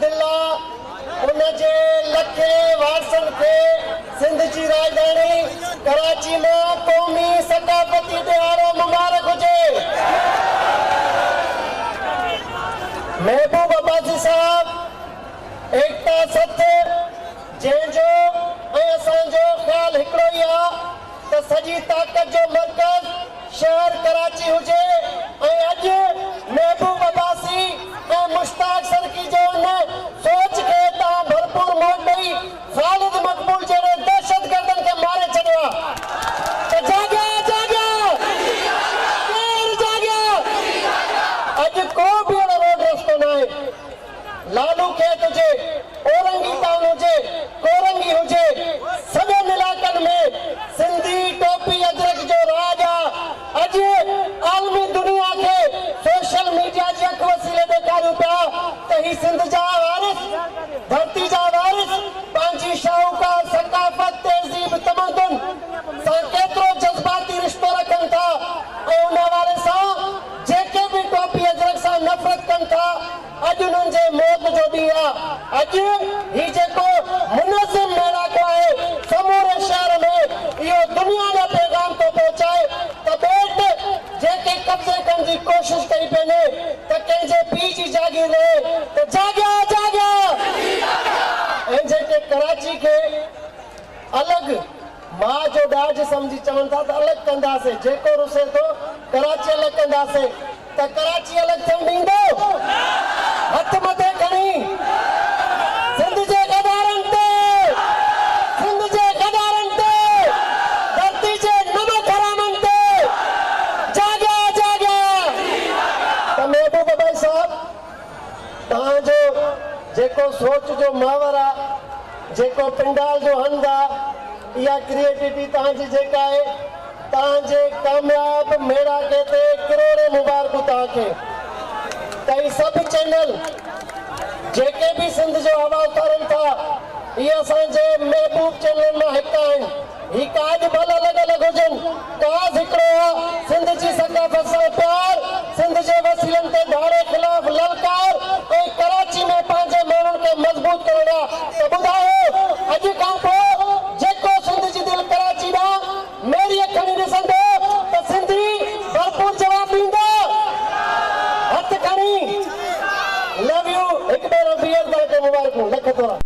दिल उन जे लखे वारसन खे सिंध जी राजधानी कराची में क़ौमी सकाफ़ती त्योहारो मुबारक हुजे। महबूब अब्बासी साहब एकता सत्य जंहिंजो असांजो ख्याल हिकिड़ो ई आहे त सॼी ताक़त जो मर्कज़ शहर कराची हुजे। अॼु महबूब अब्बासी ऐं मुश्ताक सरकी जो उन सोच खे तव्हां भरपूर मोट ॾेई ख़ालिद मक़बूल जहिड़े दहशतगर्दनि खे मारे छॾियो आहे। जाॻिया जाॻिया केरु जाॻिया। अॼु को बि अहिड़ो रोड रस्तो न आहे। लालू खेत हुजे, औरंगी टाउन हुजे, कोरंगी हुजे, सभिनि इलाइक़नि में सिंधी टोपी अदरक जो राज आहे। अॼु आलमी दुनिया खे सोशल मीडिया जे अख वसीले ॾेखारियूं पिया त ही सिंध जा वारिस, धरती जा वारिस पंहिंजी शाहूकार सकाफ़त तहज़ीब तमदुन सां केतिरो जज़्बाती रिश्तो रखनि था ऐं उन वारे सां जेके बि टोपी अदरक सां नफ़रत कनि था अॼु उन्हनि जे मौत जो ॾींहुं आहे। अॼु ही जेको मुनज़िम मेड़ाको आहे समूरे शहर में इहो दुनिया जो पैगाम थो पहुचाए त ॿेट जेके कब्ज़े करण जी कोशिशि कई पई त कंहिंजे पीउ जी जागीर रहे त जाॻिया जाॻिया। ऐं जेके कराची खे अलॻि मां जो ॾाज सम्झी चवनि था त अलॻि कंदासीं, जेको रुसे थो कराची अलॻि कंदासीं त कराची अलॻि थियणु ॾींदो? हथ मथे खणी सिंध जे गदारनि ते, सिंध जे गदारनि ते, धरती जे नमक हरामनि ते जाॻिया जाॻिया। त महबूब अब्बासी साहब तव्हांजो जेको सोच जो मावर आहे, जेको पिंडाल जो हंधु आहे, इहा क्रिएटिविटी तव्हांजी जेका आहे, तव्हांजे कामयाब मेड़ाके ते करोड़े मुबारकूं तव्हांखे। त ही सभु चैनल जेके भी सिंध जो हवा उतारनि था इहे असांजे महबूब चैनल